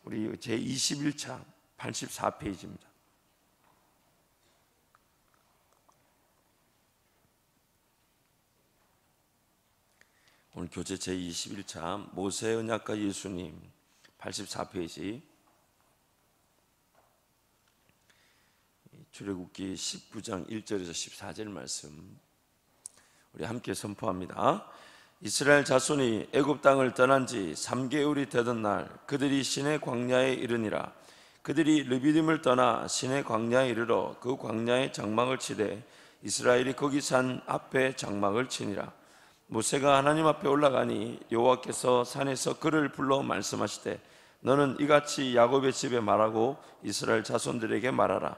우리 제21차 84페이지입니다. 오늘 교재 제21차 모세의 언약과 예수님 84페이지, 출애굽기 19장 1절에서 14절 말씀 우리 함께 선포합니다. 이스라엘 자손이 애굽 땅을 떠난 지 3개월이 되던 날 그들이 시내 광야에 이르니라. 그들이 르비딤을 떠나 시내 광야에 이르러 그 광야에 장막을 치되 이스라엘이 거기 산 앞에 장막을 치니라. 모세가 하나님 앞에 올라가니 여호와께서 산에서 그를 불러 말씀하시되 너는 이같이 야곱의 집에 말하고 이스라엘 자손들에게 말하라.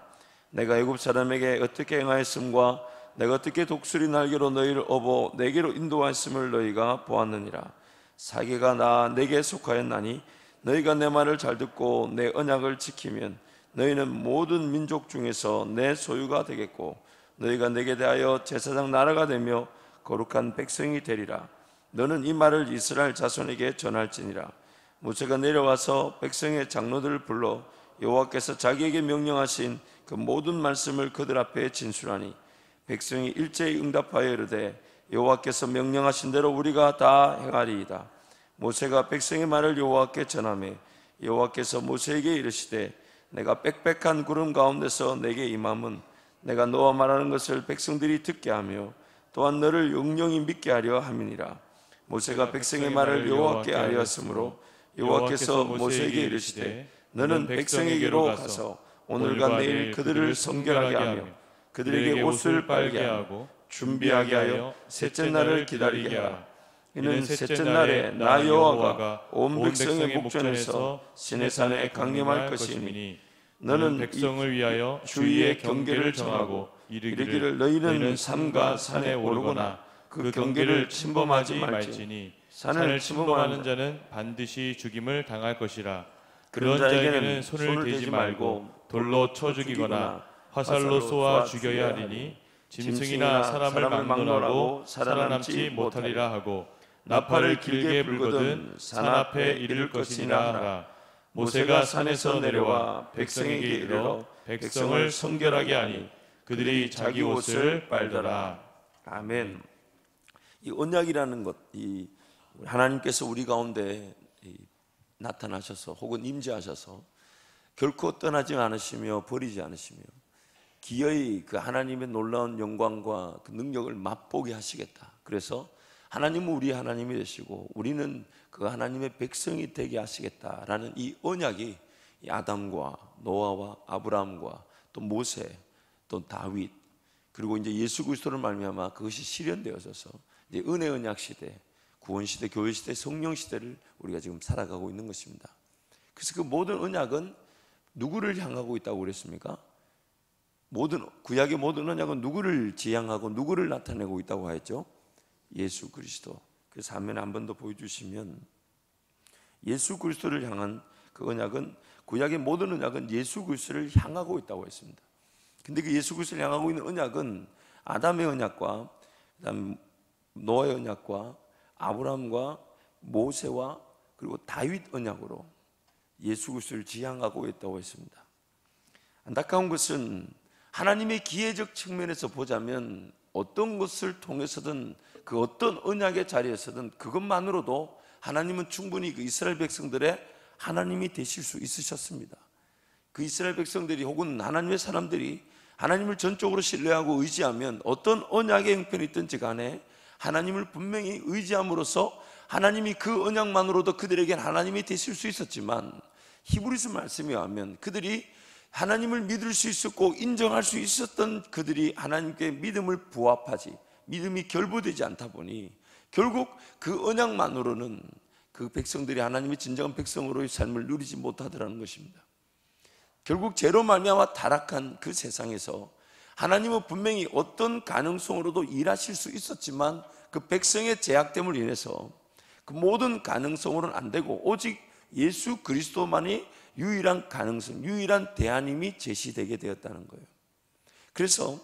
내가 애굽 사람에게 어떻게 행하였음과 내가 어떻게 독수리 날개로 너희를 업어 내게로 인도하였음을 너희가 보았느니라. 사계가 나 내게 속하였나니 너희가 내 말을 잘 듣고 내 언약을 지키면 너희는 모든 민족 중에서 내 소유가 되겠고 너희가 내게 대하여 제사장 나라가 되며 거룩한 백성이 되리라. 너는 이 말을 이스라엘 자손에게 전할지니라. 모세가 내려와서 백성의 장로들을 불러 여호와께서 자기에게 명령하신 그 모든 말씀을 그들 앞에 진술하니 백성이 일제히 응답하여 이르되 여호와께서 명령하신 대로 우리가 다 행하리이다. 모세가 백성의 말을 여호와께 전하매 여호와께서 모세에게 이르시되 내가 빽빽한 구름 가운데서 내게 임함은 내가 너와 말하는 것을 백성들이 듣게 하며 또한 너를 영영히 믿게 하려 함이니라. 모세가 백성의 말을 여호와께 알렸으므로 여호와께서 모세에게 이르시되 너는 백성에게로 가서 오늘과 내일 그들을 성결하게 하며 그들에게 옷을 빨게 하고 준비하게 하여 셋째 날을 기다리게 하라. 이는 셋째 날에 나 여호와가 온 백성의 목전에서 시내산에 강림할 것이니 너는 백성을 위하여 주위의 경계를 정하고 이르기를 너희는 산과 산에 오르거나 그 경계를 침범하지 말지니 산을 침범하는 자는 반드시 죽임을 당할 것이라. 그런 자에게는 손을 대지 말고 돌로 쳐 죽이거나 화살로 쏘아 죽여야 하리니 짐승이나 사람을 막론하고 살아남지 못하리라 하고 나팔을 길게 불거든 산 앞에 이를 것이니라 하라. 모세가 산에서 내려와 백성에게 이르러 백성을 성결하게 하니 그들이 자기 옷을 빨더라. 아멘. 이 언약이라는 것, 이 하나님께서 우리 가운데 나타나셔서 혹은 임재하셔서 결코 떠나지 않으시며 버리지 않으시며 기어이 그 하나님의 놀라운 영광과 그 능력을 맛보게 하시겠다. 그래서 하나님은 우리 하나님이 되시고 우리는 그 하나님의 백성이 되게 하시겠다라는 이 언약이 아담과 노아와 아브라함과 또 모세 또 다윗 그리고 이제 예수 그리스도를 말미암아 그것이 실현되어져서 이제 은혜 언약 시대, 구원 시대, 교회 시대, 성령 시대를 우리가 지금 살아가고 있는 것입니다. 그래서 그 모든 언약은 누구를 향하고 있다고 그랬습니까? 구약의 모든 언약은 누구를 지향하고 누구를 나타내고 있다고 하였죠? 예수 그리스도. 그래서 화면에 한 번 더 보여주시면 예수 그리스도를 향한 그 언약은 구약의 모든 언약은 예수 그리스도를 향하고 있다고 했습니다. 근데 그 예수 그리스도를 향하고 있는 언약은 아담의 언약과 그다음 노아의 언약과 아브라함과 모세와 그리고 다윗 언약으로 예수 그리스도를 지향하고 있다고 했습니다. 안타까운 것은 하나님의 기회적 측면에서 보자면 어떤 것을 통해서든 그 어떤 언약의 자리에서든 그것만으로도 하나님은 충분히 그 이스라엘 백성들의 하나님이 되실 수 있으셨습니다. 그 이스라엘 백성들이 혹은 하나님의 사람들이 하나님을 전적으로 신뢰하고 의지하면 어떤 언약의 형편이 있든지 간에 하나님을 분명히 의지함으로써 하나님이 그 언약만으로도 그들에겐 하나님이 되실 수 있었지만 히브리서 말씀에 의하면 그들이 하나님을 믿을 수 있었고 인정할 수 있었던 그들이 하나님께 믿음을 부합하지 믿음이 결부되지 않다 보니 결국 그 언약만으로는 그 백성들이 하나님의 진정한 백성으로의 삶을 누리지 못하더라는 것입니다. 결국 죄로 말미암아 타락한 그 세상에서 하나님은 분명히 어떤 가능성으로도 일하실 수 있었지만 그 백성의 제약됨을 인해서 그 모든 가능성으로는 안 되고 오직 예수 그리스도만이 유일한 가능성, 유일한 대안임이 제시되게 되었다는 거예요. 그래서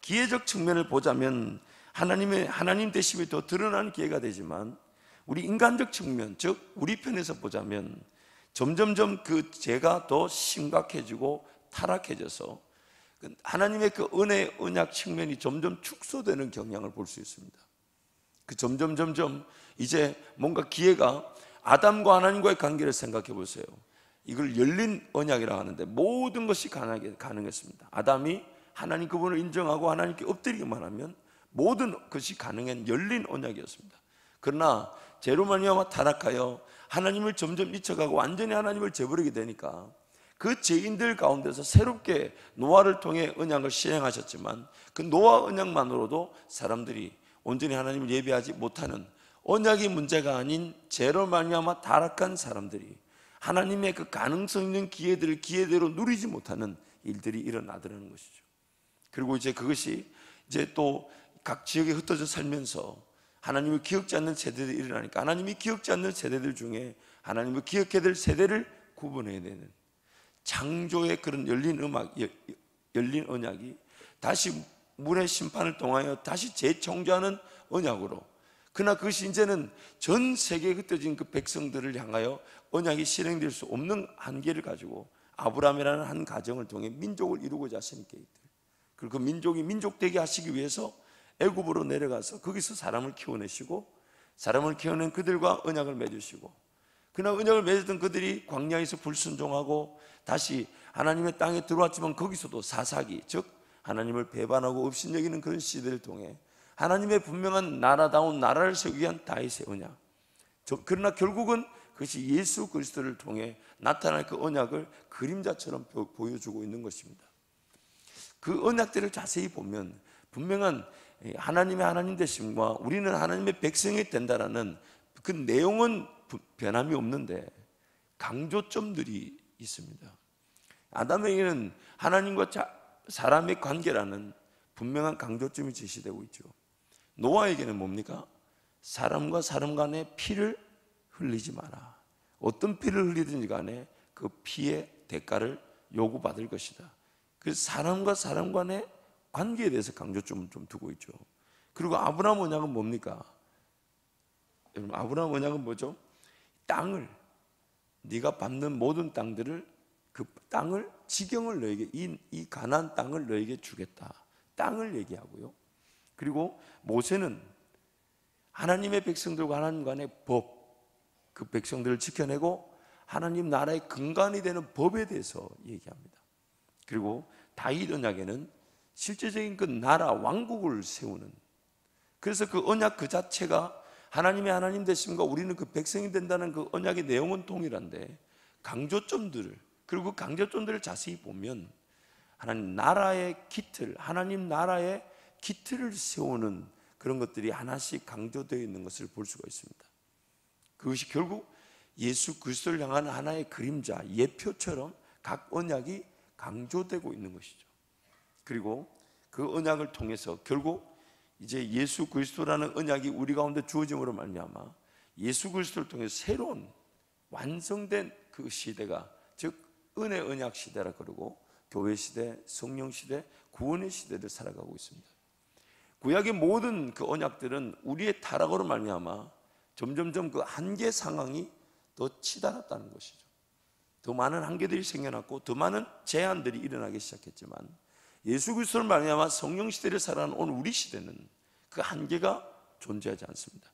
기회적 측면을 보자면 하나님 되심이 더 드러나는 기회가 되지만 우리 인간적 측면, 즉 우리 편에서 보자면 점점점 그 죄가 더 심각해지고 타락해져서 하나님의 그 은혜 언약 측면이 점점 축소되는 경향을 볼 수 있습니다. 그 점점 이제 뭔가 기회가, 아담과 하나님과의 관계를 생각해 보세요. 이걸 열린 언약이라고 하는데 모든 것이 가능했습니다. 아담이 하나님 그분을 인정하고 하나님께 엎드리기만 하면 모든 것이 가능한 열린 언약이었습니다. 그러나 죄로 말미암아 타락하여 하나님을 점점 잊혀가고 완전히 하나님을 저버리게 되니까 그 죄인들 가운데서 새롭게 노아를 통해 언약을 시행하셨지만 그 노아 언약만으로도 사람들이 온전히 하나님을 예배하지 못하는, 언약이 문제가 아닌 죄로 말미암아 타락한 사람들이 하나님의 그 가능성 있는 기회들을 기회대로 누리지 못하는 일들이 일어나더라는 것이죠. 그리고 이제 그것이 이제 또 각 지역에 흩어져 살면서 하나님을 기억지 않는 세대들이 일어나니까 하나님이 기억지 않는 세대들 중에 하나님을 기억해야 될 세대를 구분해야 되는 창조의 그런 열린 언약이 다시 물의 심판을 통하여 다시 재창조하는 언약으로, 그러나 그것이 이제는 전 세계에 흩어진 그 백성들을 향하여 언약이 실행될 수 없는 한계를 가지고 아브라함이라는 한 가정을 통해 민족을 이루고자 하신 계획들, 그리고 그 민족이 민족되게 하시기 위해서 애굽으로 내려가서 거기서 사람을 키워내시고 사람을 키워낸 그들과 언약을 맺으시고, 그러나 언약을 맺었던 그들이 광야에서 불순종하고 다시 하나님의 땅에 들어왔지만 거기서도 사사기, 즉 하나님을 배반하고 업신여기는 그런 시대를 통해 하나님의 분명한 나라다운 나라를 세우기 위한 다윗의 언약, 그러나 결국은 그것이 예수 그리스도를 통해 나타날 그 언약을 그림자처럼 보여주고 있는 것입니다. 그 언약들을 자세히 보면 분명한 하나님의 하나님 되심과 우리는 하나님의 백성이 된다라는 그 내용은 변함이 없는데 강조점들이 있습니다. 아담에게는 하나님과 사람의 관계라는 분명한 강조점이 제시되고 있죠. 노아에게는 뭡니까? 사람과 사람 간의 피를 흘리지 마라. 어떤 피를 흘리든지 간에 그 피의 대가를 요구받을 것이다. 그 사람과 사람 간의 관계에 대해서 강조점을 좀 두고 있죠. 그리고 아브라함 언약은 뭡니까? 여러분, 아브라함 언약은 뭐죠? 땅을, 네가 밟는 모든 땅들을, 그 땅을, 지경을 너에게, 이 가나안 땅을 너에게 주겠다. 땅을 얘기하고요. 그리고 모세는 하나님의 백성들과 하나님 간의 법, 그 백성들을 지켜내고 하나님 나라의 근간이 되는 법에 대해서 얘기합니다. 그리고 다윗 언약에는 실제적인 그 나라, 왕국을 세우는, 그래서 그 언약 그 자체가 하나님의 하나님 되심과 우리는 그 백성이 된다는 그 언약의 내용은 동일한데 강조점들을, 그리고 그 강조점들을 자세히 보면 하나님 나라의 기틀, 하나님 나라의 기틀을 세우는 그런 것들이 하나씩 강조되어 있는 것을 볼 수가 있습니다. 그것이 결국 예수 그리스도를 향하는 하나의 그림자, 예표처럼 각 언약이 강조되고 있는 것이죠. 그리고 그 언약을 통해서 결국 이제 예수 그리스도라는 언약이 우리 가운데 주어짐으로 말미암아 예수 그리스도를 통해 새로운 완성된 그 시대가, 즉 은혜 언약 시대라 그러고 교회 시대, 성령 시대, 구원의 시대를 살아가고 있습니다. 구약의 모든 그 언약들은 우리의 타락으로 말미암아 점점점 그 한계 상황이 더 치달았다는 것이죠. 더 많은 한계들이 생겨났고 더 많은 제한들이 일어나기 시작했지만 예수 그리스도를 말미암아 성령 시대를 살아가는 오늘 우리 시대는 그 한계가 존재하지 않습니다.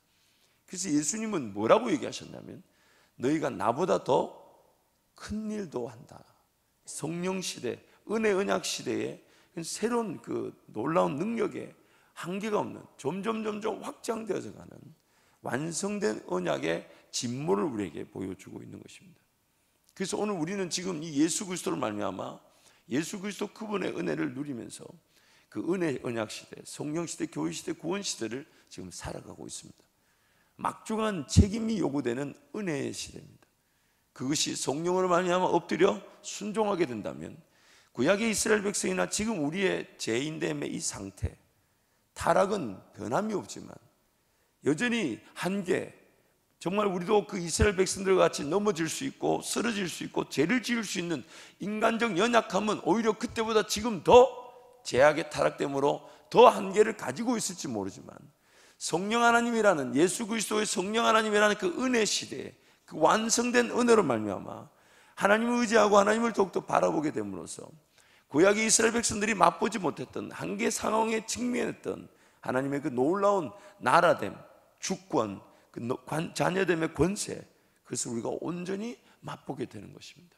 그래서 예수님은 뭐라고 얘기하셨냐면 너희가 나보다 더 큰 일도 한다. 성령 시대, 은혜 언약 시대에 새로운 그 놀라운 능력에 한계가 없는, 점점 확장되어져 가는 완성된 언약의 진모를 우리에게 보여주고 있는 것입니다. 그래서 오늘 우리는 지금 이 예수 그리스도를 말미암아 예수 그리스도 그분의 은혜를 누리면서 그 은혜 언약 시대, 성령 시대, 교회 시대, 구원 시대를 지금 살아가고 있습니다. 막중한 책임이 요구되는 은혜의 시대입니다. 그것이 성령으로 말미암아 엎드려 순종하게 된다면 구약의 이스라엘 백성이나 지금 우리의 죄인됨의 이 상태, 타락은 변함이 없지만 여전히 한계, 정말 우리도 그 이스라엘 백성들과 같이 넘어질 수 있고 쓰러질 수 있고 죄를 지을 수 있는 인간적 연약함은 오히려 그때보다 지금 더 죄악의 타락됨으로 더 한계를 가지고 있을지 모르지만 성령 하나님이라는, 예수 그리스도의 성령 하나님이라는 그 은혜 시대에, 그 완성된 은혜로 말미암아 하나님을 의지하고 하나님을 더욱더 바라보게 됨으로써 구약의 이스라엘 백성들이 맛보지 못했던 한계 상황에 직면했던 하나님의 그 놀라운 나라됨, 주권, 그 자녀됨의 권세, 그것을 우리가 온전히 맛보게 되는 것입니다.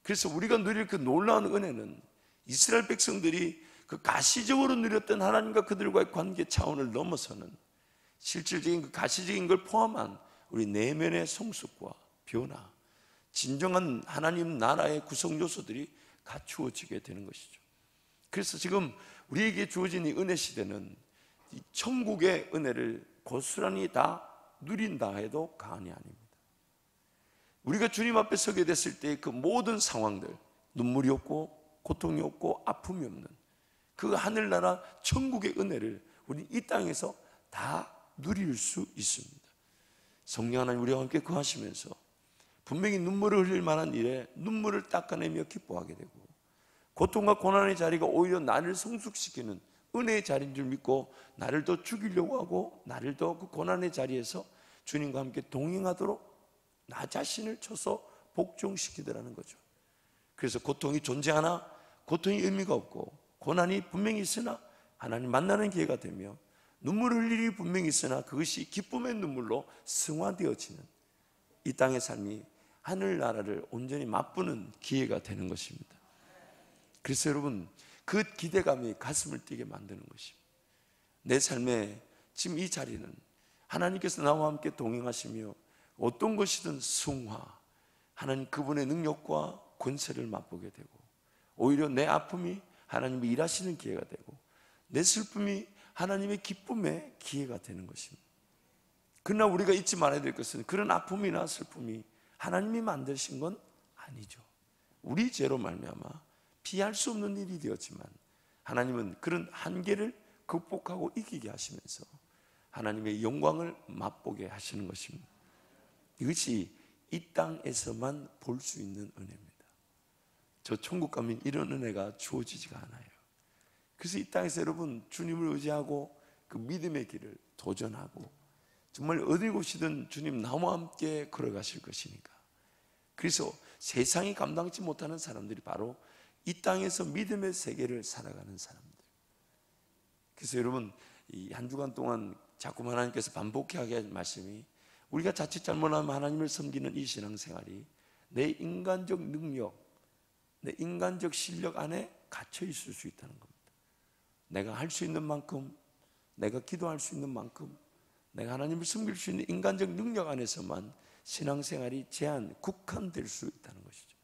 그래서 우리가 누릴 그 놀라운 은혜는 이스라엘 백성들이 그 가시적으로 누렸던 하나님과 그들과의 관계 차원을 넘어서는 실질적인 그 가시적인 걸 포함한 우리 내면의 성숙과 변화, 진정한 하나님 나라의 구성 요소들이 갖추어지게 되는 것이죠. 그래서 지금 우리에게 주어진 이 은혜 시대는 이 천국의 은혜를 고스란히 다 누린다 해도 과언이 아닙니다. 우리가 주님 앞에 서게 됐을 때 그 모든 상황들, 눈물이 없고 고통이 없고 아픔이 없는 그 하늘나라 천국의 은혜를 우리 이 땅에서 다 누릴 수 있습니다. 성령 하나님 우리와 함께 거하시면서 분명히 눈물을 흘릴 만한 일에 눈물을 닦아내며 기뻐하게 되고, 고통과 고난의 자리가 오히려 나를 성숙시키는 은혜의 자리인 줄 믿고 나를 더 죽이려고 하고 나를 더 그 고난의 자리에서 주님과 함께 동행하도록 나 자신을 쳐서 복종시키더라는 거죠. 그래서 고통이 존재하나 고통이 의미가 없고 고난이 분명히 있으나 하나님 만나는 기회가 되며 눈물을 흘릴 일이 분명히 있으나 그것이 기쁨의 눈물로 승화되어지는 이 땅의 삶이 하늘나라를 온전히 맛보는 기회가 되는 것입니다. 그래서 여러분, 그 기대감이 가슴을 뛰게 만드는 것입니다. 내 삶에 지금 이 자리는 하나님께서 나와 함께 동행하시며 어떤 것이든 승화, 하나님 그분의 능력과 권세를 맛보게 되고, 오히려 내 아픔이 하나님이 일하시는 기회가 되고 내 슬픔이 하나님의 기쁨의 기회가 되는 것입니다. 그러나 우리가 잊지 말아야 될 것은 그런 아픔이나 슬픔이 하나님이 만드신 건 아니죠. 우리 죄로 말미암아 피할 수 없는 일이 되었지만 하나님은 그런 한계를 극복하고 이기게 하시면서 하나님의 영광을 맛보게 하시는 것입니다. 이것이 이 땅에서만 볼 수 있는 은혜입니다. 저 천국 가면 이런 은혜가 주어지지가 않아요. 그래서 이 땅에서 여러분 주님을 의지하고 그 믿음의 길을 도전하고 정말 어디 곳이든 주님 나와 함께 걸어가실 것이니까, 그래서 세상이 감당치 못하는 사람들이 바로 이 땅에서 믿음의 세계를 살아가는 사람들. 그래서 여러분 이 한 주간 동안 자꾸 하나님께서 반복하게 할 말씀이, 우리가 자칫 잘못하면 하나님을 섬기는 이 신앙생활이 내 인간적 능력, 내 인간적 실력 안에 갇혀 있을 수 있다는 겁니다. 내가 할 수 있는 만큼, 내가 기도할 수 있는 만큼, 내가 하나님을 섬길 수 있는 인간적 능력 안에서만 신앙생활이 국한될 수 있다는 것이죠.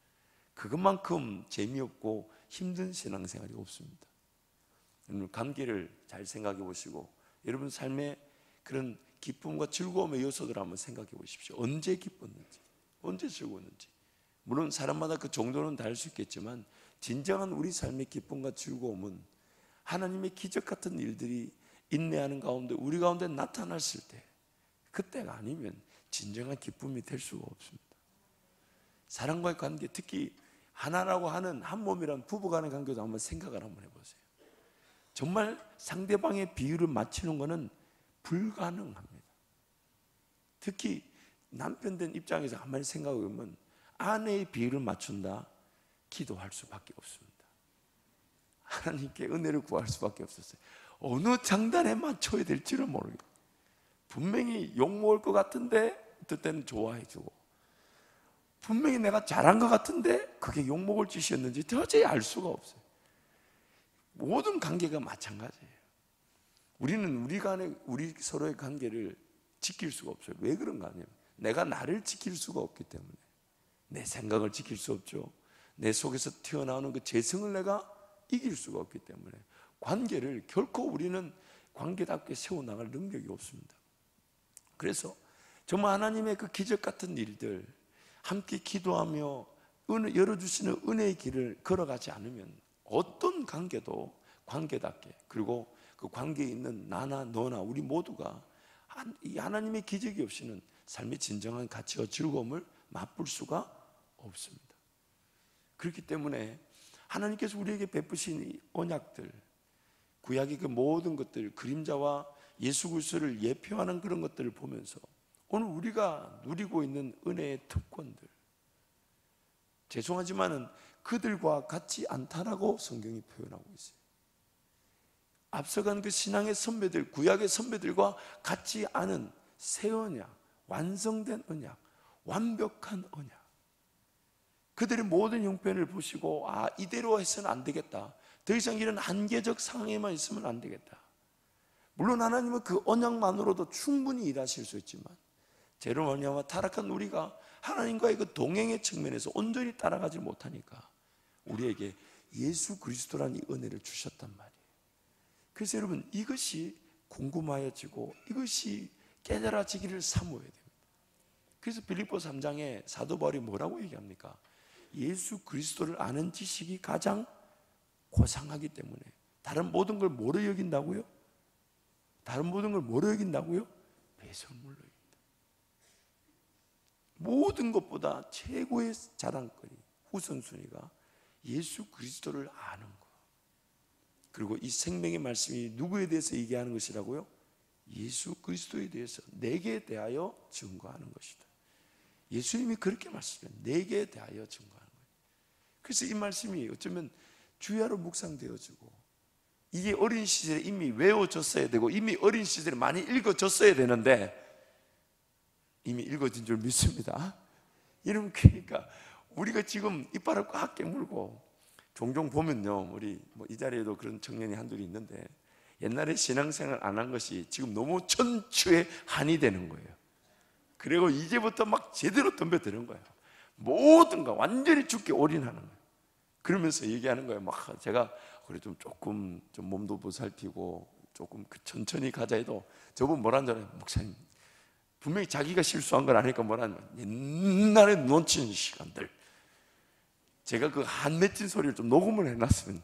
그것만큼 재미없고 힘든 신앙생활이 없습니다. 여러분 관계를 잘 생각해 보시고 여러분 삶의 그런 기쁨과 즐거움의 요소들을 한번 생각해 보십시오. 언제 기뻤는지, 언제 즐거웠는지. 물론 사람마다 그 정도는 다를 수 있겠지만 진정한 우리 삶의 기쁨과 즐거움은 하나님의 기적 같은 일들이 인내하는 가운데 우리 가운데 나타났을 때, 그때가 아니면 진정한 기쁨이 될 수가 없습니다. 사람과의 관계, 특히 하나라고 하는 한 몸이란 부부간의 관계도 한번 생각을 한번 해보세요. 정말 상대방의 비율을 맞추는 것은 불가능합니다. 특히 남편 된 입장에서 한번 생각해 보면 아내의 비율을 맞춘다, 기도할 수밖에 없습니다. 하나님께 은혜를 구할 수밖에 없었어요. 어느 장단에 맞춰야 될지를 모르겠어요. 분명히 욕먹을 것 같은데 어떨 때는 좋아해주고, 분명히 내가 잘한 것 같은데 그게 욕먹을 짓이었는지 도저히 알 수가 없어요. 모든 관계가 마찬가지예요. 우리는 우리 서로의 관계를 지킬 수가 없어요. 왜 그런가 하면 내가 나를 지킬 수가 없기 때문에. 내 생각을 지킬 수 없죠. 내 속에서 튀어나오는 그 재성을 내가 이길 수가 없기 때문에 관계를 결코 우리는 관계답게 세워나갈 능력이 없습니다. 그래서 정말 하나님의 그 기적 같은 일들, 함께 기도하며 열어주시는 은혜의 길을 걸어가지 않으면 어떤 관계도 관계답게, 그리고 그 관계에 있는 나나 너나 우리 모두가 이 하나님의 기적이 없이는 삶의 진정한 가치와 즐거움을 맛볼 수가 없습니다. 그렇기 때문에 하나님께서 우리에게 베푸신 이 언약들, 구약의 그 모든 것들, 그림자와 예수 그리스도를 예표하는 그런 것들을 보면서 오늘 우리가 누리고 있는 은혜의 특권들, 죄송하지만은 그들과 같지 않다라고 성경이 표현하고 있어요. 앞서간 그 신앙의 선배들, 구약의 선배들과 같지 않은 새 언약, 완성된 언약, 완벽한 언약. 그들의 모든 형편을 보시고 이대로 해서는 안 되겠다, 더 이상 이런 한계적 상황에만 있으면 안 되겠다. 물론 하나님은 그 언약만으로도 충분히 일하실 수 있지만 죄로 말미암아 타락한 우리가 하나님과의 그 동행의 측면에서 온전히 따라가지 못하니까 우리에게 예수 그리스도라는 이 은혜를 주셨단 말이에요. 그래서 여러분, 이것이 궁금하여지고 이것이 깨달아지기를 사모해야 됩니다. 그래서 빌립보 3장에 사도 바울이 뭐라고 얘기합니까? 예수 그리스도를 아는 지식이 가장 고상하기 때문에 다른 모든 걸 뭐로 여긴다고요? 다른 모든 걸 뭐로 여긴다고요? 배설물로 여긴다. 모든 것보다 최고의 자랑거리, 우선순위가 예수 그리스도를 아는 것. 그리고 이 생명의 말씀이 누구에 대해서 얘기하는 것이라고요? 예수 그리스도에 대해서 내게 대하여 증거하는 것이다. 예수님이 그렇게 말씀해요. 내게 대하여 증거하는 거예요. 그래서 이 말씀이 어쩌면 주야로 묵상되어지고, 이게 어린 시절에 이미 외워졌어야 되고 이미 어린 시절에 많이 읽어졌어야 되는데 이미 읽어진 줄 믿습니다. 여러분, 그러니까 우리가 지금 이빨을 꽉 깨물고 종종 보면요, 우리 이 자리에도 그런 청년이 한둘이 있는데 옛날에 신앙생활 안 한 것이 지금 너무 천추의 한이 되는 거예요. 그리고 이제부터 막 제대로 덤벼드는 거예요. 모든 거 완전히 죽게 올인하는 거예요. 그러면서 얘기하는 거예요. 막 제가 그래 조금 몸도 보살피고 조금 천천히 가자 해도 저분 뭐라는 줄 알아요? 목사님, 분명히 자기가 실수한 건 아니까 뭐라는 거예요? 옛날에 놓친 시간들, 제가 그 한 맺힌 소리를 좀 녹음을 해놨으면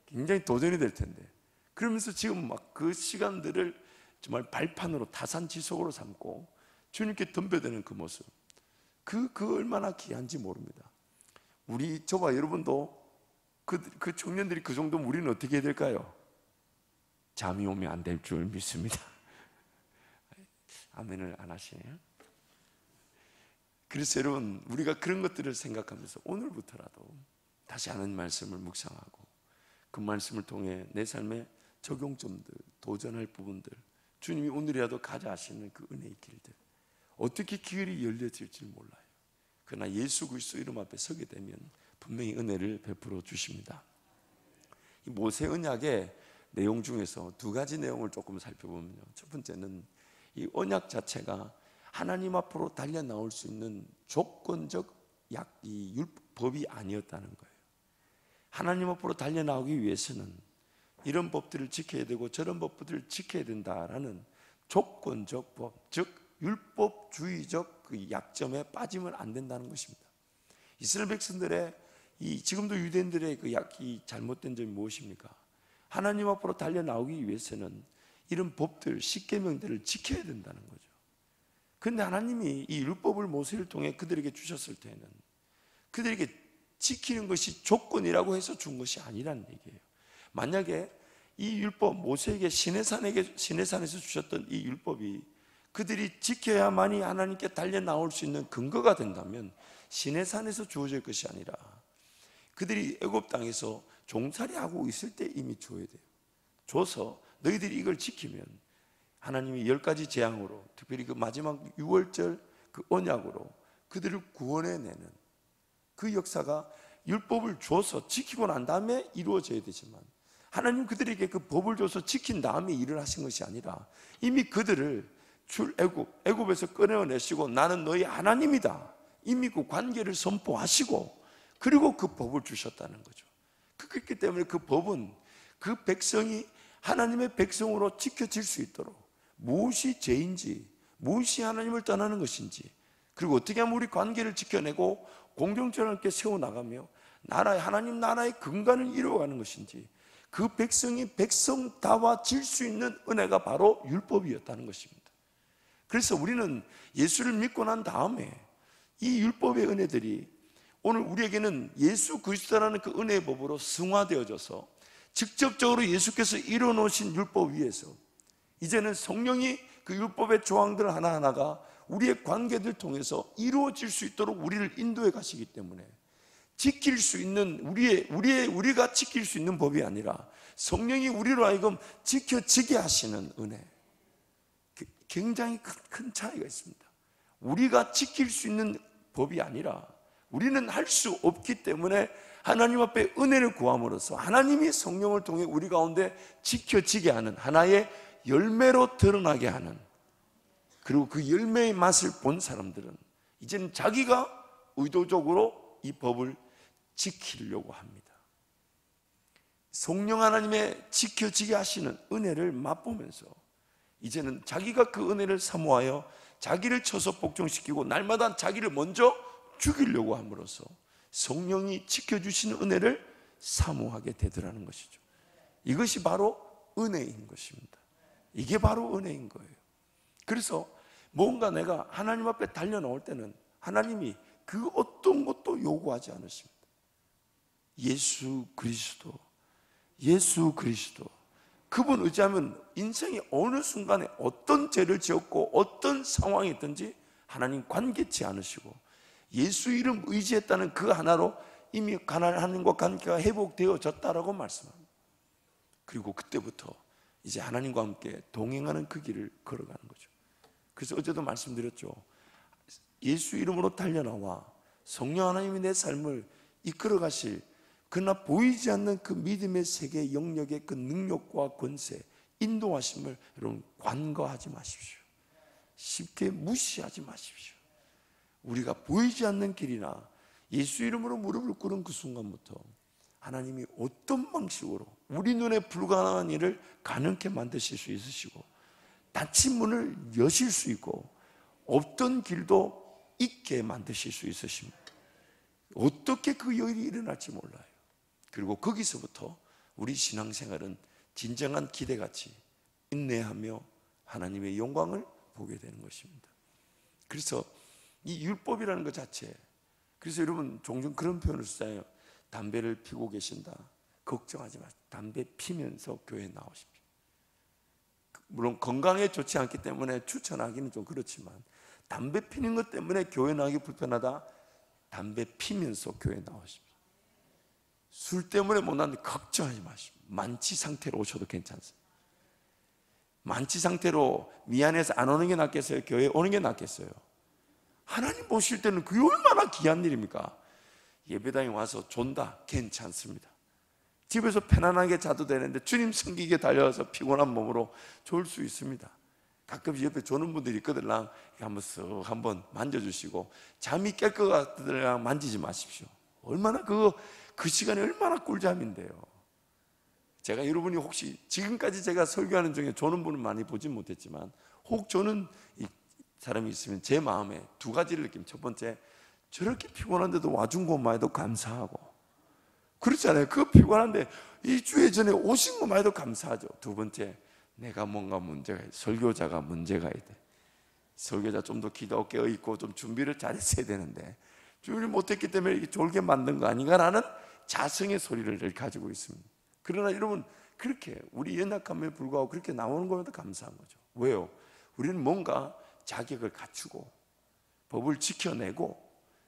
굉장히 도전이 될 텐데, 그러면서 지금 막 그 시간들을 정말 발판으로 타산지석으로 삼고 주님께 덤벼드는 그 모습, 그 얼마나 귀한지 모릅니다. 저와 여러분도 그 청년들이 그 정도면 우리는 어떻게 해야 될까요? 잠이 오면 안 될 줄 믿습니다. 아멘을 안 하시네요. 그래서 여러분, 우리가 그런 것들을 생각하면서 오늘부터라도 다시 하나님 말씀을 묵상하고 그 말씀을 통해 내 삶의 적용점들, 도전할 부분들, 주님이 오늘이라도 가자 하시는 그 은혜의 길들, 어떻게 길이 열려질지 몰라요. 그러나 예수 그리스도 이름 앞에 서게 되면 분명히 은혜를 베풀어 주십니다. 이 모세 언약의 내용 중에서 두 가지 내용을 조금 살펴보면요, 첫 번째는 이 언약 자체가 하나님 앞으로 달려 나올 수 있는 조건적 이 율법이 아니었다는 거예요. 하나님 앞으로 달려 나오기 위해서는 이런 법들을 지켜야 되고 저런 법들을 지켜야 된다라는 조건적 법, 즉 율법주의적 그 약점에 빠지면 안 된다는 것입니다. 이스라엘 백성들의 지금도 유대인들의 이 잘못된 점이 무엇입니까? 하나님 앞으로 달려 나오기 위해서는 이런 법들, 십계명들을 지켜야 된다는 거죠. 그런데 하나님이 이 율법을 모세를 통해 그들에게 주셨을 때는 그들에게 지키는 것이 조건이라고 해서 준 것이 아니라는 얘기예요. 만약에 이 율법, 모세에게 시내산에서 주셨던 이 율법이 그들이 지켜야만이 하나님께 달려 나올 수 있는 근거가 된다면 시내산에서 주어질 것이 아니라 그들이 애굽 땅에서 종살이하고 있을 때 이미 줘야 돼요. 줘서 너희들이 이걸 지키면 하나님이 10가지 재앙으로, 특별히 그 마지막 6월절 그 언약으로 그들을 구원해내는 그 역사가 율법을 줘서 지키고 난 다음에 이루어져야 되지만, 하나님 그들에게 그 법을 줘서 지킨 다음에 일을 하신 것이 아니라 이미 그들을 애굽에서 꺼내어내시고 나는 너희 하나님이다, 이미 그 관계를 선포하시고 그리고 그 법을 주셨다는 거죠. 그렇기 때문에 그 법은 그 백성이 하나님의 백성으로 지켜질 수 있도록 무엇이 죄인지, 무엇이 하나님을 떠나는 것인지, 그리고 어떻게 하면 우리 관계를 지켜내고 공동체를 세워나가며 하나님 나라의 근간을 이루어가는 것인지, 그 백성이 백성다워질 수 있는 은혜가 바로 율법이었다는 것입니다. 그래서 우리는 예수를 믿고 난 다음에 이 율법의 은혜들이 오늘 우리에게는 예수 그리스도라는 그 은혜의 법으로 승화되어져서 직접적으로 예수께서 이뤄놓으신 율법 위에서 이제는 성령이 그 율법의 조항들 하나하나가 우리의 관계들 통해서 이루어질 수 있도록 우리를 인도해 가시기 때문에 지킬 수 있는 우리가 지킬 수 있는 법이 아니라 성령이 우리로 하여금 지켜지게 하시는 은혜, 굉장히 큰 차이가 있습니다. 우리가 지킬 수 있는 법이 아니라 우리는 할 수 없기 때문에 하나님 앞에 은혜를 구함으로써 하나님이 성령을 통해 우리 가운데 지켜지게 하는 하나의 열매로 드러나게 하는, 그리고 그 열매의 맛을 본 사람들은 이제는 자기가 의도적으로 이 법을 지키려고 합니다. 성령 하나님의 지켜지게 하시는 은혜를 맛보면서 이제는 자기가 그 은혜를 사모하여 자기를 쳐서 복종시키고 날마다 자기를 먼저 죽이려고 함으로써 성령이 지켜주시는 은혜를 사모하게 되더라는 것이죠. 이것이 바로 은혜인 것입니다. 이게 바로 은혜인 거예요. 그래서 뭔가 내가 하나님 앞에 달려나올 때는 하나님이 그 어떤 것도 요구하지 않으십니다. 예수 그리스도 그분 의지하면 인생의 어느 순간에 어떤 죄를 지었고 어떤 상황이 있든지 하나님 관계치 않으시고, 예수 이름 의지했다는 그 하나로 이미 하나님과 관계가 회복되어졌다라고 말씀합니다. 그리고 그때부터 이제 하나님과 함께 동행하는 그 길을 걸어가는 거죠. 그래서 어제도 말씀드렸죠. 예수 이름으로 달려나와 성령 하나님이 내 삶을 이끌어 가실, 그러나 보이지 않는 그 믿음의 세계 영역의 그 능력과 권세, 인도하심을 여러분 관거하지 마십시오. 쉽게 무시하지 마십시오. 우리가 보이지 않는 길이나 예수 이름으로 무릎을 꿇은 그 순간부터 하나님이 어떤 방식으로 우리 눈에 불가능한 일을 가능케 만드실 수 있으시고, 닫힌 문을 여실 수 있고 없던 길도 있게 만드실 수 있으십니다. 어떻게 그 일이 일어날지 몰라요. 그리고 거기서부터 우리 신앙생활은 진정한 기대같이 인내하며 하나님의 영광을 보게 되는 것입니다. 그래서 이 율법이라는 것 자체, 그래서 여러분 종종 그런 표현을 쓰잖아요. 담배를 피고 계신다, 걱정하지 마세요. 담배 피면서 교회에 나오십시오. 물론 건강에 좋지 않기 때문에 추천하기는 좀 그렇지만, 담배 피는 것 때문에 교회 나가기 불편하다, 담배 피면서 교회 나오십시오. 술 때문에 못 나는데 걱정하지 마십시오. 만취 상태로 오셔도 괜찮습니다. 만취 상태로 미안해서 안 오는 게 낫겠어요? 교회 오는 게 낫겠어요? 하나님 보실 때는 그게 얼마나 귀한 일입니까? 예배당에 와서 존다, 괜찮습니다. 집에서 편안하게 자도 되는데 주님 섬기게 달려와서 피곤한 몸으로 졸 수 있습니다. 가끔 옆에 조는 분들이 있거든요. 한번 쓱 한번 만져주시고, 잠이 깰 것 같으면 만지지 마십시오. 얼마나 그 시간이 얼마나 꿀잠인데요. 제가 여러분이 혹시 지금까지 제가 설교하는 중에 조는 분은 많이 보진 못했지만, 혹 조는 사람이 있으면 제 마음에 두 가지를 느낍니다. 첫 번째, 저렇게 피곤한데도 와준 것만 해도 감사하고, 그렇잖아요. 그 피곤한데 이 주에 전에 오신 것만 해도 감사하죠. 두 번째, 내가 뭔가 문제가 있어. 설교자가 문제가 있대. 설교자 좀 더 기도 깨어있고 좀 준비를 잘했어야 되는데 준비를 못했기 때문에 이렇게 졸게 만든 거 아닌가라는 자성의 소리를 늘 가지고 있습니다. 그러나 여러분, 그렇게 우리 연약함에 불구하고 그렇게 나오는 것마다 감사한 거죠. 왜요? 우리는 뭔가 자격을 갖추고 법을 지켜내고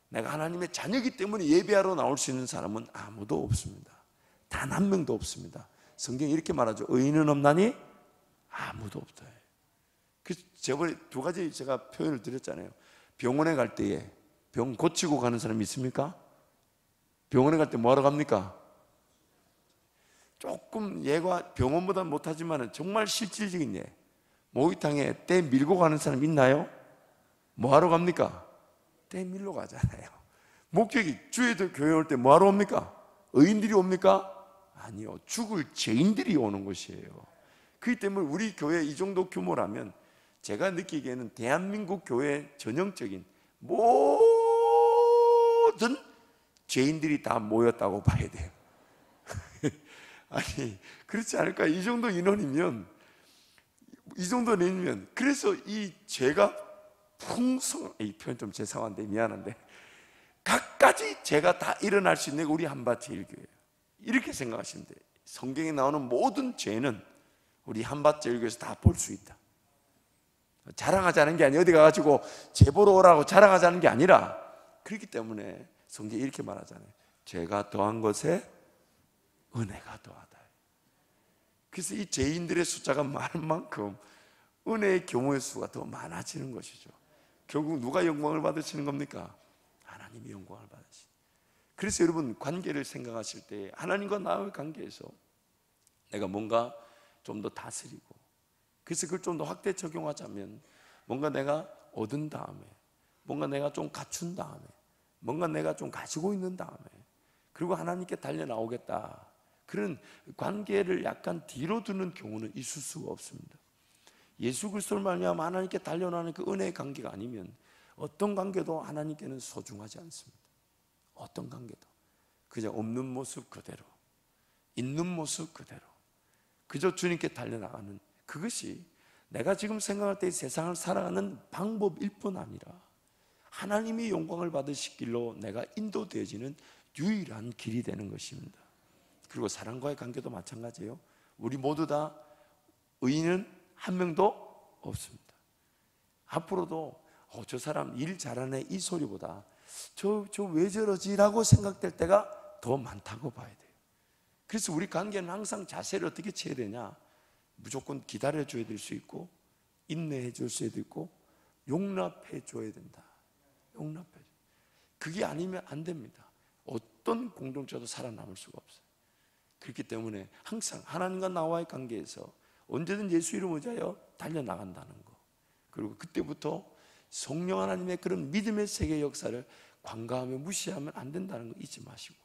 내가 하나님의 자녀이기 때문에 예배하러 나올 수 있는 사람은 아무도 없습니다. 단 한 명도 없습니다. 성경이 이렇게 말하죠. 의인은 없나니 아무도 없다. 그래서 저번에 두 가지 제가 표현을 드렸잖아요. 병원에 갈 때에 병 고치고 가는 사람이 있습니까? 병원에 갈 때 뭐하러 갑니까? 조금 얘가 병원보다 못하지만 정말 실질적인 예, 목욕탕에 때 밀고 가는 사람 있나요? 뭐하러 갑니까? 때 밀러 가잖아요. 목적이 주에도 교회 올 때 뭐하러 옵니까? 의인들이 옵니까? 아니요, 죽을 죄인들이 오는 것이에요. 그렇기 때문에 우리 교회 이 정도 규모라면 제가 느끼기에는 대한민국 교회의 전형적인 모든 죄인들이 다 모였다고 봐야 돼요. 아니, 그렇지 않을까? 이 정도 인원이면, 그래서 이 죄가 이 표현 좀 죄송한데 미안한데, 각가지 죄가 다 일어날 수 있는 우리 한밭제일교회예요. 이렇게 생각하시면 돼요. 성경에 나오는 모든 죄는 우리 한밭제일교회에서 다 볼 수 있다. 자랑하자는 게 아니라 어디 가가지고 제보로 오라고 자랑하자는 게 아니라, 그렇기 때문에 성경이 이렇게 말하잖아요. 죄가 더한 것에 은혜가 더하다. 그래서 이 죄인들의 숫자가 많은 만큼 은혜의 경우의 수가 더 많아지는 것이죠. 결국 누가 영광을 받으시는 겁니까? 하나님이 영광을 받으시는. 그래서 여러분, 관계를 생각하실 때 하나님과 나의 관계에서 내가 뭔가 좀 더 다스리고, 그래서 그걸 좀 더 확대 적용하자면, 뭔가 내가 얻은 다음에, 뭔가 내가 좀 갖춘 다음에, 뭔가 내가 좀 가지고 있는 다음에, 그리고 하나님께 달려나오겠다, 그런 관계를 약간 뒤로 두는 경우는 있을 수가 없습니다. 예수 그리스도를 말미암아 하나님께 달려나는 그 은혜의 관계가 아니면 어떤 관계도 하나님께는 소중하지 않습니다. 어떤 관계도 그냥 없는 모습 그대로, 있는 모습 그대로 그저 주님께 달려나가는, 그것이 내가 지금 생각할 때 세상을 살아가는 방법일 뿐 아니라 하나님이 영광을 받으실 길로 내가 인도되어지는 유일한 길이 되는 것입니다. 그리고 사람과의 관계도 마찬가지예요. 우리 모두 다 의인은 한 명도 없습니다. 앞으로도 저 사람 일 잘하네 이 소리보다 저 왜 저러지? 라고 생각될 때가 더 많다고 봐야 돼요. 그래서 우리 관계는 항상 자세를 어떻게 취해야 되냐? 무조건 기다려줘야 될 수 있고, 인내해 줄 수도 있고, 용납해 줘야 된다. 용납해 줘. 그게 아니면 안 됩니다. 어떤 공동체도 살아남을 수가 없어요. 그렇기 때문에 항상 하나님과 나와의 관계에서 언제든 예수 이름 의지하여 달려나간다는 거, 그리고 그때부터 성령 하나님의 그런 믿음의 세계 역사를 관가하며 무시하면 안 된다는 거 잊지 마시고,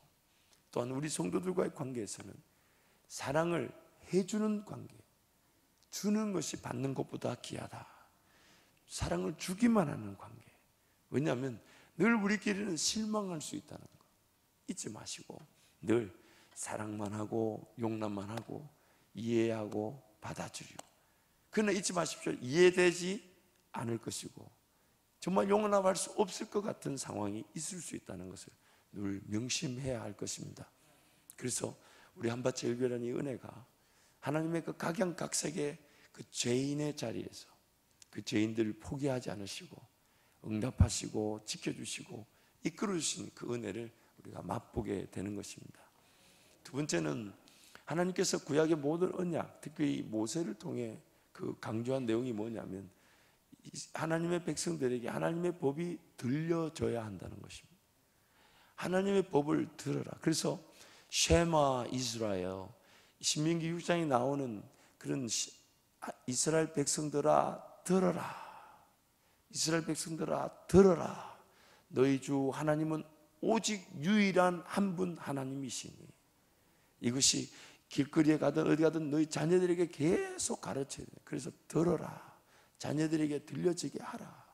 또한 우리 성도들과의 관계에서는 사랑을 해주는 관계, 주는 것이 받는 것보다 귀하다. 사랑을 주기만 하는 관계. 왜냐하면 늘 우리끼리는 실망할 수 있다는 거 잊지 마시고, 늘 사랑만 하고 용납만 하고 이해하고 받아주리고. 그러나 잊지 마십시오. 이해되지 않을 것이고 정말 용납할 수 없을 것 같은 상황이 있을 수 있다는 것을 늘 명심해야 할 것입니다. 그래서 우리 한밭의 일별한 이 은혜가 하나님의 그 각양각색의 그 죄인의 자리에서 그 죄인들을 포기하지 않으시고 응답하시고 지켜주시고 이끌어주신 그 은혜를 우리가 맛보게 되는 것입니다. 두 번째는 하나님께서 구약의 모든 언약, 특히 모세를 통해 그 강조한 내용이 뭐냐면 하나님의 백성들에게 하나님의 법이 들려져야 한다는 것입니다. 하나님의 법을 들어라. 그래서 쉐마 이스라엘, 신명기 6장에 나오는 그런 이스라엘 백성들아 들어라. 이스라엘 백성들아 들어라. 너희 주 하나님은 오직 유일한 한 분 하나님이시니. 이것이 길거리에 가든 어디 가든 너희 자녀들에게 계속 가르쳐야 돼요. 그래서 들어라. 자녀들에게 들려지게 하라.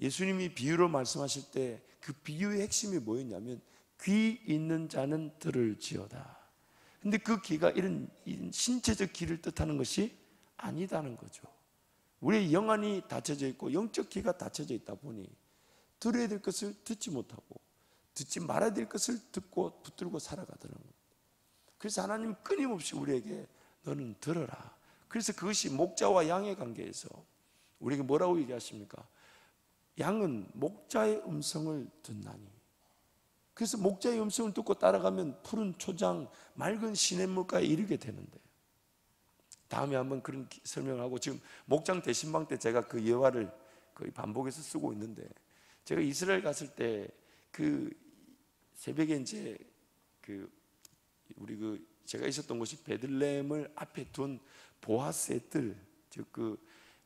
예수님이 비유로 말씀하실 때 그 비유의 핵심이 뭐였냐면 귀 있는 자는 들을지어다. 근데 그 귀가 이런 신체적 귀를 뜻하는 것이 아니다는 거죠. 우리의 영안이 닫혀져 있고 영적 귀가 닫혀져 있다 보니 들어야 될 것을 듣지 못하고 듣지 말아야 될 것을 듣고 붙들고 살아가더라는 겁니다. 그래서 하나님 끊임없이 우리에게 너는 들어라. 그래서 그것이 목자와 양의 관계에서 우리에게 뭐라고 얘기하십니까? 양은 목자의 음성을 듣나니. 그래서 목자의 음성을 듣고 따라가면 푸른 초장, 맑은 시냇물가에 이르게 되는데, 다음에 한번 그런 설명하고, 지금 목장 대신방 때 제가 그 예화를 거의 반복해서 쓰고 있는데, 제가 이스라엘 갔을 때 그 새벽에 이제 우리 제가 있었던 곳이 베들레헴을 앞에 둔 보아스의 뜰, 즉 그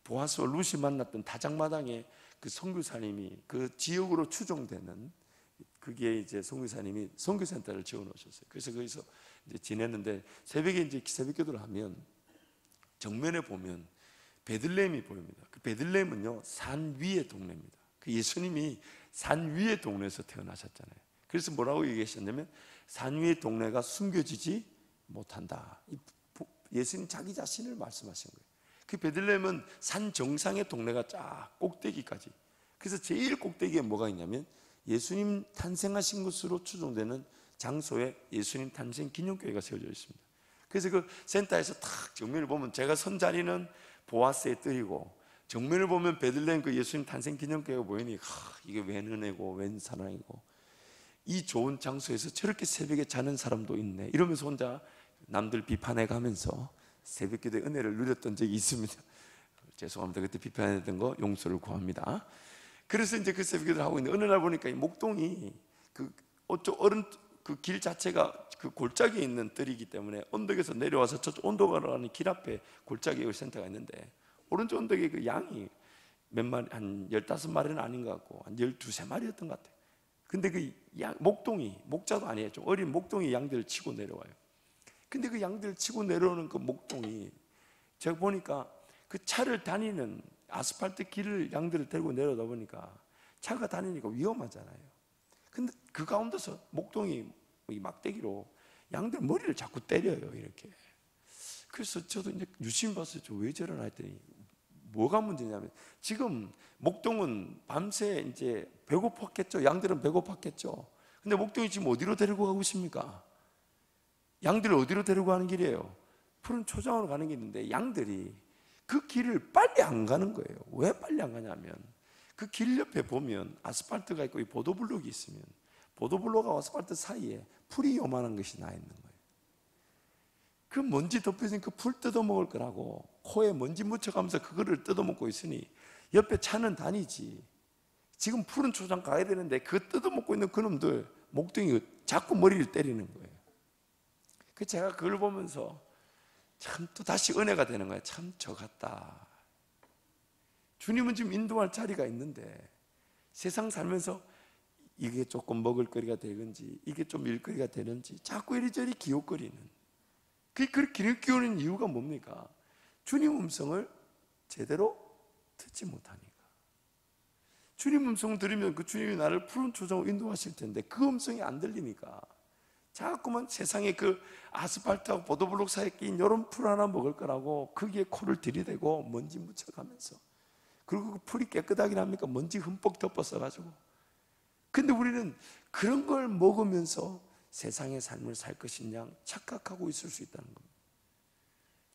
보아스와 룻이 만났던 다장마당에 그 선교사님이 그 지역으로 추종되는, 그게 이제 선교사님이 선교센터를 지어 놓으셨어요. 그래서 거기서 이제 지냈는데, 새벽에 이제 새벽기도를 하면 정면에 보면 베들레헴이 보입니다. 그 베들레헴은요 산 위의 동네입니다. 그 예수님이 산 위의 동네에서 태어나셨잖아요. 그래서 뭐라고 얘기하셨냐면 산 위의 동네가 숨겨지지 못한다. 예수님 자기 자신을 말씀하신 거예요. 그 베들레헴은 산 정상의 동네가 쫙 꼭대기까지. 그래서 제일 꼭대기에 뭐가 있냐면 예수님 탄생하신 것으로 추정되는 장소에 예수님 탄생 기념교회가 세워져 있습니다. 그래서 그 센터에서 탁 정면을 보면 제가 선 자리는 보아스의 뜰이고 정면을 보면 베들레헴 그 예수님 탄생 기념교회가 보이니 이게 웬 은혜고 웬 사랑이고, 이 좋은 장소에서 저렇게 새벽에 자는 사람도 있네 이러면서 혼자 남들 비판해 가면서 새벽기도의 은혜를 누렸던 적이 있습니다. 죄송합니다. 그때 비판했던 거 용서를 구합니다. 그래서 이제 그 새벽기도를 하고 있는데, 어느 날 보니까 이 목동이 그 길 자체가 그 골짜기에 있는 뜰이기 때문에 언덕에서 내려와서 저쪽 언덕으로 가는 길 앞에 골짜기 센터가 있는데, 오른쪽 언덕에 그 양이 몇 마리, 한 15마리는 아닌 것 같고 한 12~13마리였던 것 같아요. 근데 그 목동이, 목자도 아니에요, 좀 어린 목동이 양들을 치고 내려와요. 근데 그 양들을 치고 내려오는 그 목동이, 제가 보니까 그 차를 다니는 아스팔트 길을 양들을 데리고 내려다 보니까 차가 다니니까 위험하잖아요. 근데 그 가운데서 목동이 이 막대기로 양들 머리를 자꾸 때려요, 이렇게. 그래서 저도 이제 유심히 봤어요. 왜 저러나 했더니 뭐가 문제냐면, 지금 목동은 밤새 이제 배고팠겠죠. 양들은 배고팠겠죠. 근데 목동이 지금 어디로 데리고 가고 있습니까? 양들을 어디로 데리고 가는 길이에요? 푸른 초장으로 가는 길인데, 양들이 그 길을 빨리 안 가는 거예요. 왜 빨리 안 가냐면, 그 길 옆에 보면 아스팔트가 있고 이 보도블록이 있으면 보도블록과 아스팔트 사이에 풀이 요만한 것이 나 있는 거예요. 그 먼지 덮여진 그 풀 뜯어먹을 거라고 코에 먼지 묻혀가면서 그거를 뜯어먹고 있으니 옆에 차는 다니지. 지금 푸른 초장 가야 되는데 그 뜯어먹고 있는 그놈들 목동이 자꾸 머리를 때리는 거예요. 그 제가 그걸 보면서 참 또 다시 은혜가 되는 거예요. 참 저 같다. 주님은 지금 인도할 자리가 있는데 세상 살면서 이게 조금 먹을거리가 되는지 이게 좀 일거리가 되는지 자꾸 이리저리 기웃거리는, 그 기웃거리는 이유가 뭡니까? 주님 음성을 제대로 듣지 못하니까. 주님 음성을 들으면 그 주님이 나를 푸른 초장으로 인도하실 텐데 그 음성이 안 들리니까 자꾸만 세상에 그 아스팔트하고 보도블록 사이에 낀 이런 풀 하나 먹을 거라고 거기에 코를 들이대고 먼지 묻혀가면서, 그리고 그 풀이 깨끗하긴 합니까? 먼지 흠뻑 덮었어가지고. 근데 우리는 그런 걸 먹으면서 세상의 삶을 살 것이냐 착각하고 있을 수 있다는 겁니다.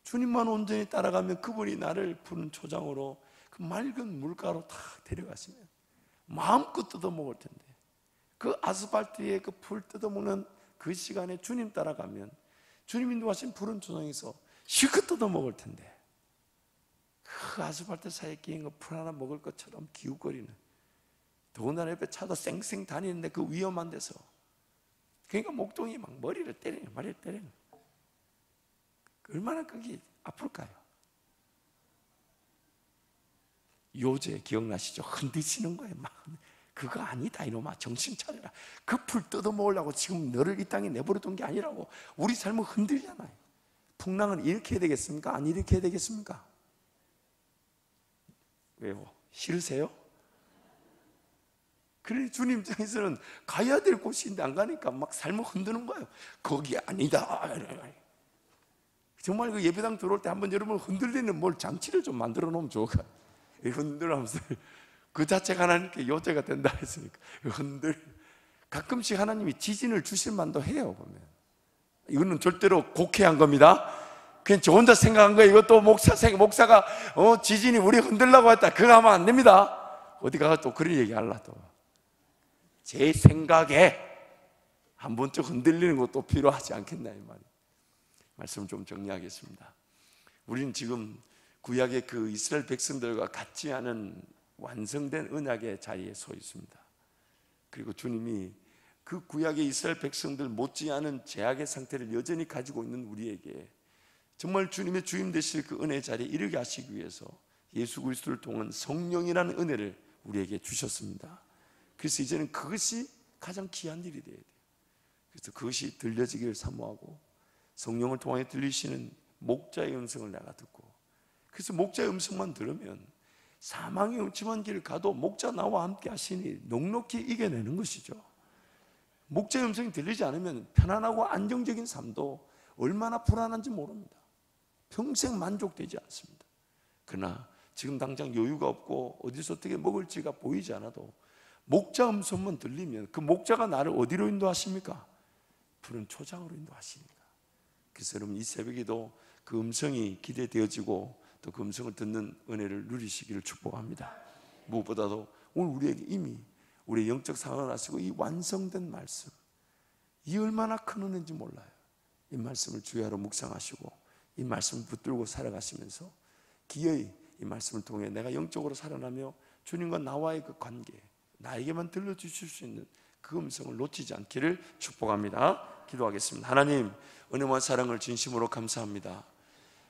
주님만 온전히 따라가면 그분이 나를 푸른 초장으로 그 맑은 물가로 다 데려가시면 마음껏 뜯어먹을 텐데, 그 아스팔트에 그 풀 뜯어먹는 그 시간에 주님 따라가면 주님 인도하신 푸른 초장에서 실컷 뜯어먹을 텐데, 그 아스팔트 사이에 끼인 거 풀 하나 먹을 것처럼 기웃거리는, 더군다나 옆에 차도 쌩쌩 다니는데 그 위험한 데서, 그러니까 목동이 막 머리를 때리는, 얼마나 그게 아플까요? 요새 기억나시죠? 흔드시는 거예요. 막 그거 아니다 이놈아, 정신 차려라. 그 풀 뜯어먹으려고 지금 너를 이 땅에 내버려둔 게 아니라고. 우리 삶은 흔들잖아요. 풍랑은 이렇게 해야 되겠습니까? 안 이렇게 해야 되겠습니까? 왜요? 싫으세요? 그래, 주님 입장에서는 가야 될 곳인데 안 가니까 막 삶을 흔드는 거예요. 거기 아니다. 정말 그 예배당 들어올 때 한번 여러분 흔들리는 뭘 장치를 좀 만들어 놓으면 좋을 것 같아요. 흔들면서 그 자체가 하나님께 요제가 된다 했으니까 가끔씩 하나님이 지진을 주실 만도 해요. 보면 이거는 절대로 곡해한 겁니다. 그냥 저 혼자 생각한 거예요. 이것도 목사가 지진이 우리 흔들라고 했다, 그거 하면 안 됩니다. 어디 가서 또 그런 얘기 하려, 또 제 생각에 한 번쯤 흔들리는 것도 필요하지 않겠나, 이 말이에요. 말씀을 좀 정리하겠습니다. 우리는 지금 구약의 그 이스라엘 백성들과 같지 않은 완성된 언약의 자리에 서 있습니다. 그리고 주님이 그 구약의 이스라엘 백성들 못지않은 제약의 상태를 여전히 가지고 있는 우리에게 정말 주님의 주임 되실 그 은혜의 자리에 이르게 하시기 위해서 예수 그리스도를 통한 성령이라는 은혜를 우리에게 주셨습니다. 그래서 이제는 그것이 가장 귀한 일이 돼야 돼요. 그래서 그것이 들려지기를 사모하고, 성령을 통해 들리시는 목자의 음성을 내가 듣고, 그래서 목자의 음성만 들으면 사망의 음침한 길을 가도 목자 나와 함께 하시니 넉넉히 이겨내는 것이죠. 목자의 음성이 들리지 않으면 편안하고 안정적인 삶도 얼마나 불안한지 모릅니다. 평생 만족되지 않습니다. 그러나 지금 당장 여유가 없고 어디서 어떻게 먹을지가 보이지 않아도 목자 음성만 들리면 그 목자가 나를 어디로 인도하십니까? 푸른 초장으로 인도하십니다. 그래서 여러분, 이 새벽에도 그 음성이 기대되어지고 또 그 음성을 듣는 은혜를 누리시기를 축복합니다. 무엇보다도 오늘 우리에게 이미 우리의 영적 상황을 아시고 이 완성된 말씀, 이 얼마나 큰 은혜인지 몰라요. 이 말씀을 주야로 묵상하시고 이 말씀을 붙들고 살아가시면서 기어이 이 말씀을 통해 내가 영적으로 살아나며 주님과 나와의 그 관계, 나에게만 들려주실 수 있는 그 음성을 놓치지 않기를 축복합니다. 기도하겠습니다. 하나님, 은혜와 사랑을 진심으로 감사합니다.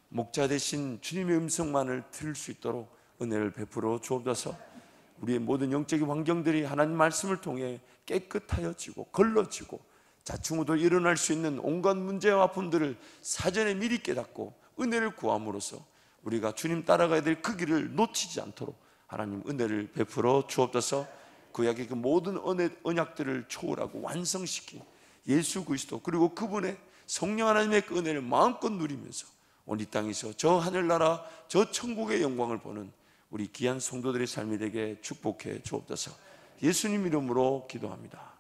목자 되신 주님의 음성만을 들을 수 있도록 은혜를 베풀어 주옵소서. 우리의 모든 영적인 환경들이 하나님 말씀을 통해 깨끗하여지고 걸러지고 자충우도 일어날 수 있는 온갖 문제와 아픔들을 사전에 미리 깨닫고 은혜를 구함으로써 우리가 주님 따라가야 될 그 길을 놓치지 않도록 하나님 은혜를 베풀어 주옵소서. 구약의 그 모든 언약들을 초월하고 완성시킨 예수 그리스도, 그리고 그분의 성령 하나님의 그 은혜를 마음껏 누리면서 오늘 이 땅에서 저 하늘나라 저 천국의 영광을 보는 우리 귀한 성도들의 삶이 되게 축복해 주옵소서. 예수님 이름으로 기도합니다.